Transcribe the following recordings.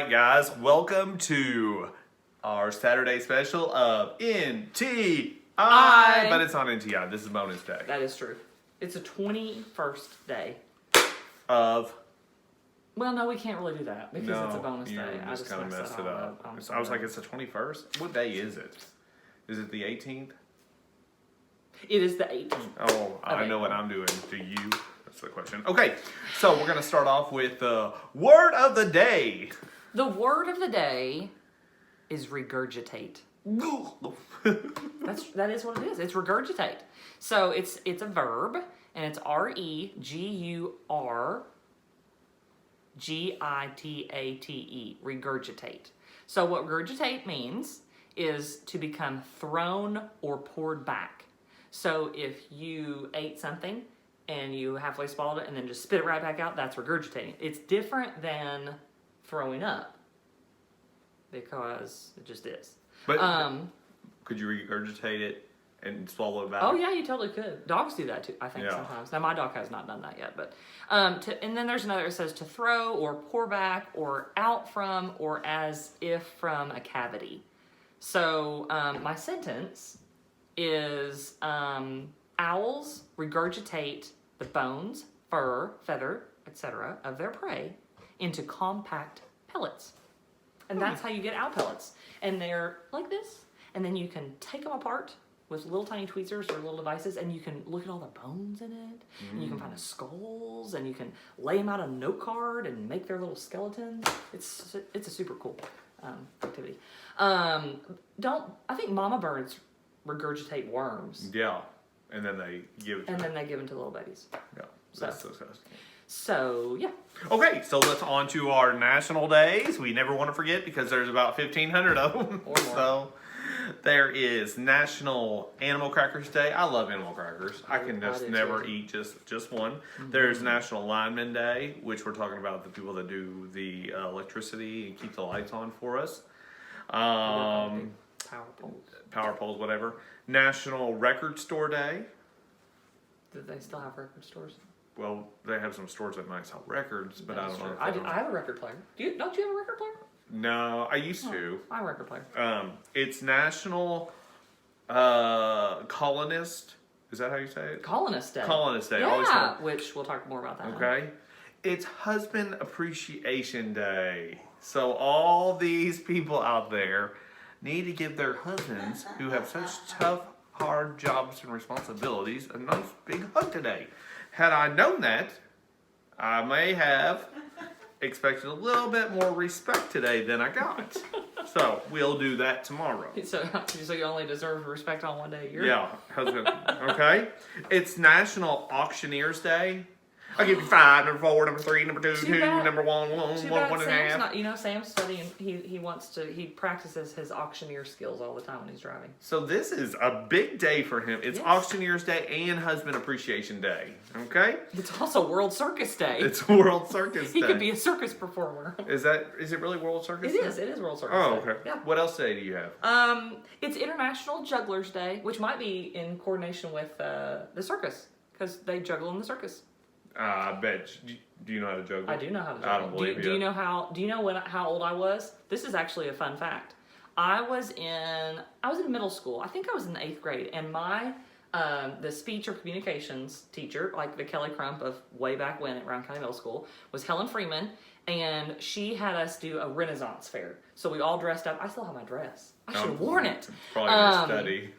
right, guys, welcome to our Saturday special of NTI. But it's not NTI, this is bonus day. That is true. It's the 21st day. Of? Well, no, we can't really do that because it's a bonus day. I just kind of messed it up. I was like, it's the 21st? What day is it? Is it the 18th? It is the 18th. Oh, I know what I'm doing. Do you? That's the question. Okay, so we're going to start off with the word of the day. The word of the day is regurgitate. That is what it is. It's regurgitate. So it's a verb, and it's regurgitate. Regurgitate. So what regurgitate means is to become thrown or poured back. So if you ate something and you halfway swallowed it and then just spit it right back out, that's regurgitating. It's different than throwing up because it just is. But could you regurgitate it and swallow it back? Oh yeah, you totally could. Dogs do that too, I think, sometimes. Now my dog has not done that yet, but and then there's another. It says to throw or pour back or out from or as if from a cavity. So my sentence is owls regurgitate the bones, fur, feather, etc. of their prey into compact pellets. And that's how you get owl pellets. And they're like this. And then you can take them apart with little tiny tweezers or little devices, and you can look at all the bones in it. And you can find the skulls, and you can lay them out on a note card and make their little skeletons. It's a super cool activity. I think mama birds regurgitate worms. Yeah, and then they give it to then they give them to little babies. Yeah, that's disgusting. So, yeah. Okay, so let's on to our national days. We never want to forget because there's about 1,500 of them. Or more. So there is National Animal Crackers Day. I love animal crackers. I can just never eat just one. Mm-hmm. There's National Lineman Day, which we're talking about the people that do the electricity and keep the lights on for us. Power poles, whatever. National Record Store Day. Do they still have record stores? Well, they have some stores that might sell records, but I don't know. I have a record player. Don't you have a record player? No, I used to. I'm a record player. It's National Colonist. Is that how you say it? Colonist Day. Colonist Day. Yeah, which we'll talk more about that. Okay. It's Husband Appreciation Day. So all these people out there need to give their husbands, who have such tough, hard jobs and responsibilities, a nice big hug today. Had I known that, I may have expected a little bit more respect today than I got. So we'll do that tomorrow. So you only deserve respect on one day a year? Yeah, husband. Okay. It's National Auctioneers Day. I'll give you 5, number 4, number 3, number 2, 2, number 1, 1.5. Sam's studying. He practices his auctioneer skills all the time when he's driving. So this is a big day for him. It's Auctioneers Day and Husband Appreciation Day. Okay? It's also World Circus Day. It's World Circus Day. He could be a circus performer. Is it really World Circus Day? Day? It is World Circus Day. Day. Okay. Yeah. What else day do you have? It's International Jugglers Day, which might be in coordination with the circus, because they juggle in the circus. I bet. Do you know how to juggle? I do know how to juggle. I don't believe you. Do you know how old I was? This is actually a fun fact. I was in middle school. I think I was in the 8th grade, and my the speech or communications teacher, like the Kelly Crump of way back when at Round County Middle School, was Helen Freeman, and she had us do a Renaissance fair. So we all dressed up. I still have my dress. I should have worn it. Probably in your study.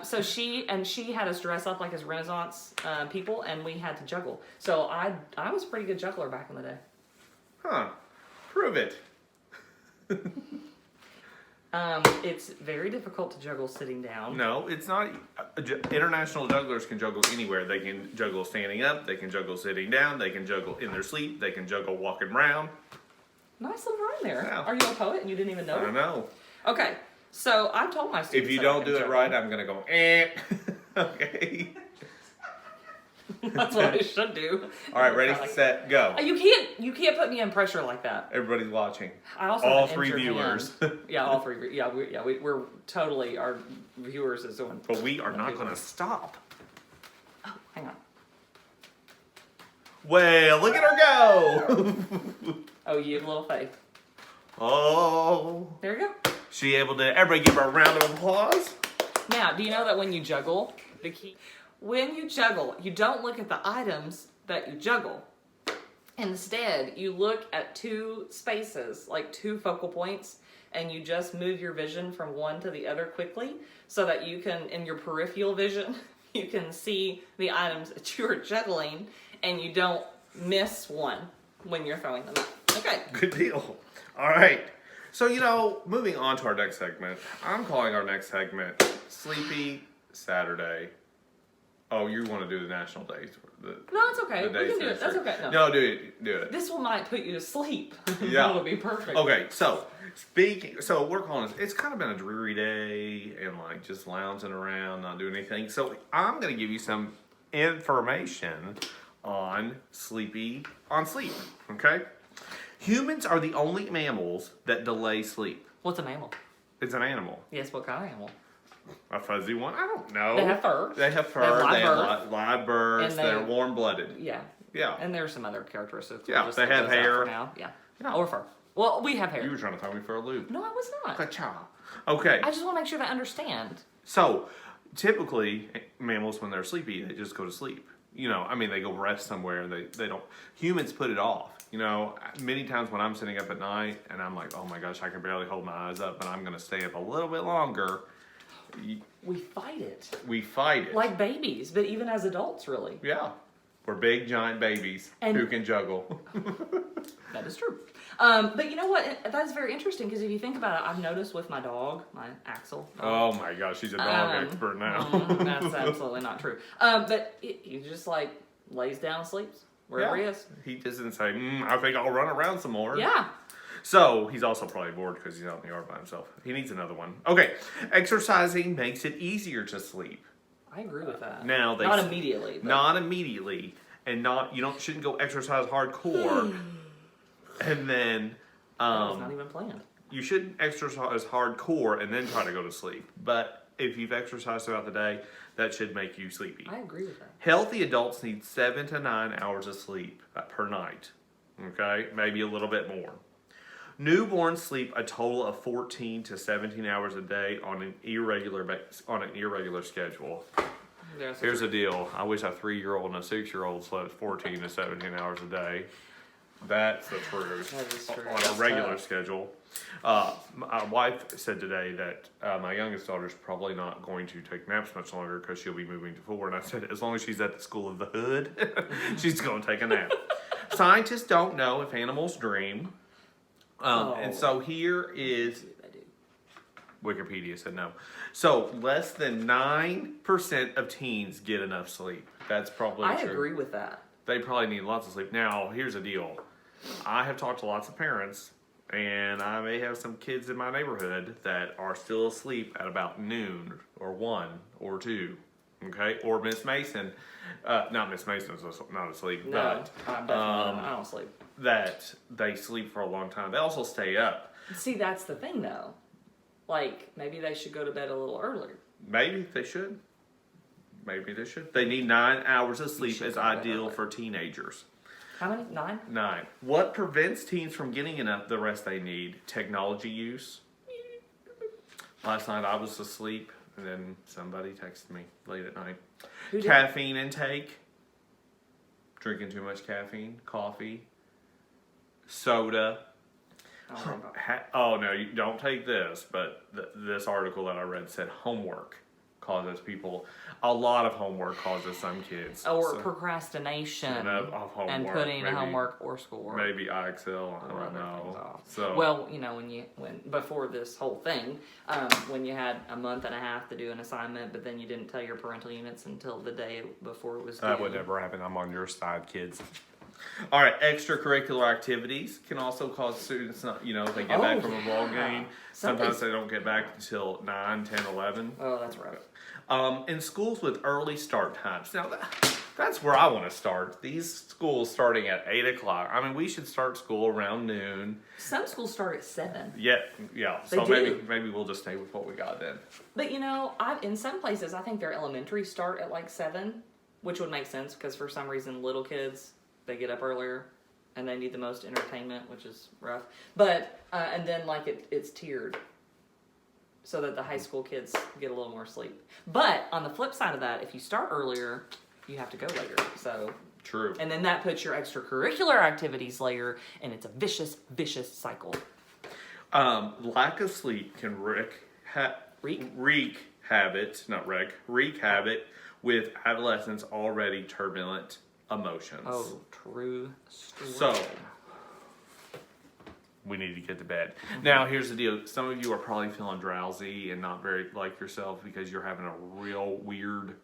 So she had us dress up like as Renaissance people, and we had to juggle. So I was a pretty good juggler back in the day. Huh. Prove it. It's very difficult to juggle sitting down. No, it's not. International jugglers can juggle anywhere. They can juggle standing up. They can juggle sitting down. They can juggle in their sleep. They can juggle walking around. Nice little rhyme there. Yeah. Are you a poet and you didn't even know it? I know. Okay. So I told my students. If you don't do it right, I'm gonna go. Okay. That's what I should do. All right, ready, set, go. You can't put me in pressure like that. Everybody's watching. I also all 3 viewers. Yeah, all 3. Yeah, we're totally, our viewers is doing. But we are not gonna stop. Oh, hang on. Well, look at her go. Oh, you have little faith. Oh. There you go. She able to, everybody give her a round of applause. Now, do you know that when you juggle, when you juggle, you don't look at the items that you juggle. Instead, you look at two spaces, like two focal points, and you just move your vision from one to the other quickly so that you can, in your peripheral vision, you can see the items that you are juggling and you don't miss one when you're throwing them out. Okay. Good deal. All right. So, moving on to our next segment, I'm calling our next segment Sleepy Saturday. Oh, you want to do the national days? No, it's okay. We can do it. That's okay. No, do it. This one might put you to sleep. Yeah. It'll be perfect. Okay, so we're calling this. It's kind of been a dreary day and like just lounging around, not doing anything. So I'm going to give you some information on sleep. Okay, humans are the only mammals that delay sleep. What's a mammal? It's an animal. Yes, what kind of animal? A fuzzy one? I don't know. They have fur. They have fur. They have live birds. And They're warm-blooded. Yeah. Yeah. And there's some other characteristics. Yeah, We'll just they leave have those out hair. for now. Yeah. Yeah. Or fur. Well, we have hair. You were trying to throw me for a loop. No, I was not. Ka-chow. Okay. I just want to make sure they understand. So, typically, mammals, when they're sleepy, they just go to sleep. They go rest somewhere. They don't. Humans put it off. Many times when I'm sitting up at night and I'm like, oh my gosh, I can barely hold my eyes up, and I'm going to stay up a little bit longer. We fight it. We fight it. Like babies, but even as adults, really. Yeah. We're big, giant babies who can juggle. That is true. But you know what? That's very interesting because if you think about it, I've noticed with my dog, my Axel. Oh my gosh, she's a dog expert now. That's absolutely not true. But he just like lays down and sleeps wherever he is. He doesn't say, I think I'll run around some more. Yeah. So, he's also probably bored because he's out in the yard by himself. He needs another one. Okay, exercising makes it easier to sleep. I agree with that. Now, not immediately. But... Not immediately, and shouldn't go exercise hardcore, and then that was not even planned. You shouldn't exercise hardcore and then try to go to sleep. But if you've exercised throughout the day, that should make you sleepy. I agree with that. Healthy adults need 7 to 9 hours of sleep per night. Okay, maybe a little bit more. Newborns sleep a total of 14 to 17 hours a day on an irregular schedule. Here's the deal. I wish a 3-year-old and a 6-year-old slept 14 to 17 hours a day. That's the truth. That is true. On a regular schedule. My wife said today that my youngest daughter's probably not going to take naps much longer because she'll be moving to 4. And I said, as long as she's at the school of the hood, she's going to take a nap. Scientists don't know if animals dream. And so here is, Wikipedia said no. So less than 9% of teens get enough sleep. That's probably true. I agree with that. They probably need lots of sleep. Now, here's the deal. I have talked to lots of parents, and I may have some kids in my neighborhood that are still asleep at about noon or 1 or 2. Okay? Or Miss Mason. Not Miss Mason's not asleep. No, but, I'm definitely I don't sleep. That they sleep for a long time. They also stay up. See, that's the thing, though. Like, maybe they should go to bed a little earlier. Maybe they should. They need 9 hours of sleep as ideal for teenagers. How many? 9? 9. What prevents teens from getting enough the rest they need? Technology use. Last night I was asleep, and then somebody texted me late at night. Who did? Caffeine intake. Drinking too much caffeine. Coffee. Soda. Oh no, you don't take this, but this article that I read said homework causes people, a lot of homework causes some kids. Or procrastination of homework, and putting maybe, homework or schoolwork. Maybe IXL, I don't know. So, well, when before this whole thing, when you had a month and a half to do an assignment, but then you didn't tell your parental units until the day before it was due. That would never happen. I'm on your side, kids. All right, extracurricular activities can also cause students not, they get back from a ball game. Sometimes they don't get back until 9, 10, 11. Oh, that's right. In schools with early start times. Now, that's where I want to start. These schools starting at 8 o'clock. I mean, we should start school around noon. Some schools start at 7. Yeah. So do. maybe we'll just stay with what we got then. But, in some places, I think their elementary start at like 7, which would make sense because for some reason little kids, they get up earlier and they need the most entertainment, which is rough. But and then like it's tiered, so that the high school kids get a little more sleep. But on the flip side of that, if you start earlier, you have to go later. So True. and then that puts your extracurricular activities later, and it's a vicious cycle. Lack of sleep can wreak havoc with adolescents' already turbulent emotions. Oh, true story. So, we need to get to bed. Now, here's the deal. Some of you are probably feeling drowsy and not very like yourself because you're having a real weird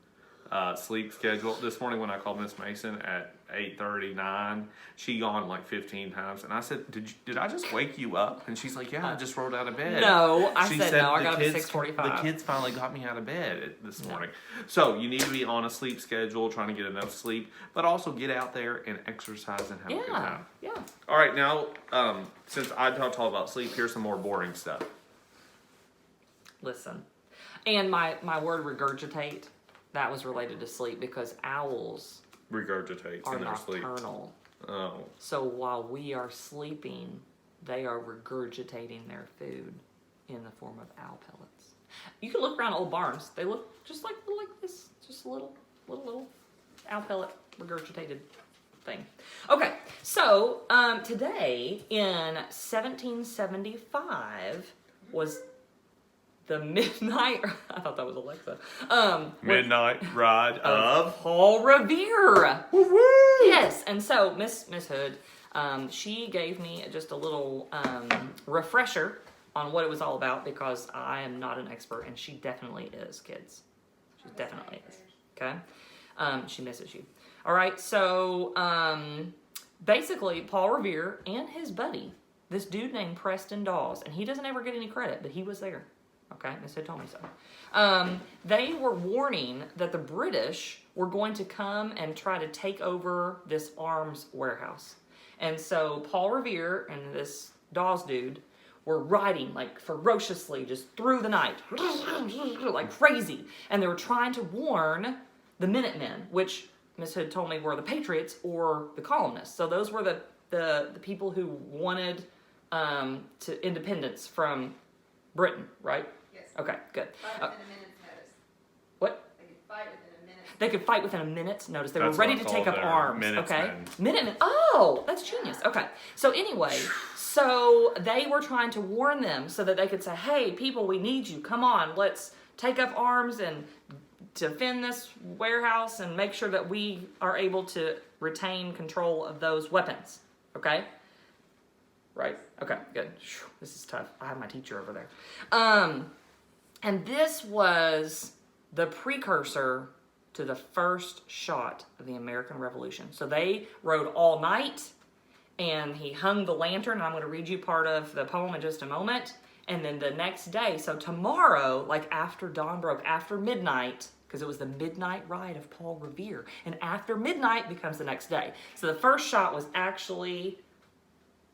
sleep schedule. This morning when I called Miss Mason at 8:39, she yawned like 15 times, and I said, "Did I just wake you up?" And she's like, "Yeah, I just rolled out of bed." No, I She said no. I got up at 6:45. The kids finally got me out of bed this morning. So you need to be on a sleep schedule, trying to get enough sleep, but also get out there and exercise and have a good time. Yeah. All right, now since I talked all about sleep, here's some more boring stuff. Listen, and my word regurgitate, that was related to sleep because owls Regurgitates are in their sleep. nocturnal. Oh. So while we are sleeping, they are regurgitating their food in the form of owl pellets. You can look around old barns; they look just like this, just a little owl pellet regurgitated thing. Okay, so today in 1775 was the midnight. I thought that was Alexa. Midnight ride of Paul Revere. Woo-woo! Yes, and so Miss Hood, she gave me just a little refresher on what it was all about because I am not an expert, and she definitely is, kids. She definitely is. Okay, she misses you. All right, so basically, Paul Revere and his buddy, this dude named Preston Dawes, and he doesn't ever get any credit, but he was there. Okay, Miss Hood told me so. They were warning that the British were going to come and try to take over this arms warehouse. And so Paul Revere and this Dawes dude were riding like ferociously just through the night, like crazy. And they were trying to warn the Minutemen, which Miss Hood told me were the Patriots or the colonists. So those were the people who wanted to independence from Britain, right? Yes. Okay, good. Fight within a minute's notice. What? They could fight within a minute. They could fight within a minute's notice. They That's were ready what to I take call up their arms. Minutemen. Okay, Minutemen. Oh, that's genius. Okay, so anyway, so they were trying to warn them so that they could say, "Hey, people, we need you. Come on, let's take up arms and defend this warehouse and make sure that we are able to retain control of those weapons." Okay. Right? Okay, good. This is tough. I have my teacher over there. And this was the precursor to the first shot of the American Revolution. So they rode all night, and he hung the lantern. I'm going to read you part of the poem in just a moment. And then the next day, so tomorrow, like after dawn broke, after midnight, because it was the midnight ride of Paul Revere, and after midnight becomes the next day. So the first shot was actually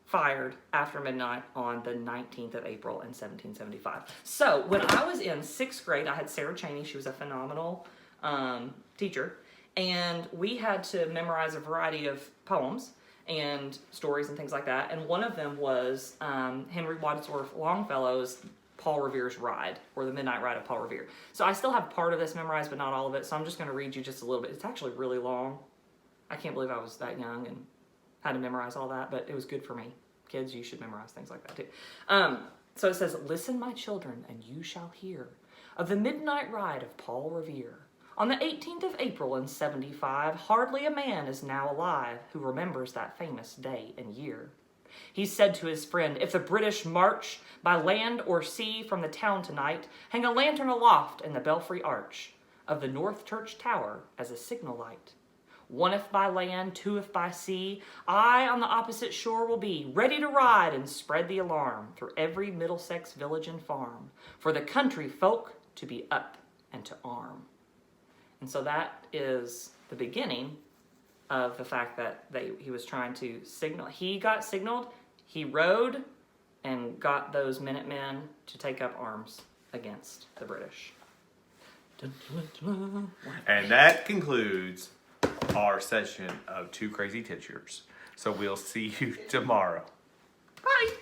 fired after midnight on the 19th of April in 1775. So when I was in 6th grade, I had Sarah Cheney. She was a phenomenal teacher. And we had to memorize a variety of poems and stories and things like that. And one of them was Henry Wadsworth Longfellow's Paul Revere's Ride, or the Midnight Ride of Paul Revere. So I still have part of this memorized, but not all of it. So I'm just going to read you just a little bit. It's actually really long. I can't believe I was that young and had to memorize all that, but it was good for me. Kids, you should memorize things like that too. So it says, "Listen, my children, and you shall hear of the midnight ride of Paul Revere. On the 18th of April in 75, hardly a man is now alive who remembers that famous day and year. He said to his friend, 'If the British march by land or sea from the town tonight, hang a lantern aloft in the belfry arch of the North Church Tower as a signal light. One if by land, two if by sea, I on the opposite shore will be, ready to ride and spread the alarm through every Middlesex village and farm, for the country folk to be up and to arm.'" And so that is the beginning of the fact that he was trying to signal. He got signaled, he rode, and got those Minutemen to take up arms against the British. Dun, dun, dun. And that concludes our session of Two Crazy Teachers. So we'll see you tomorrow. Bye.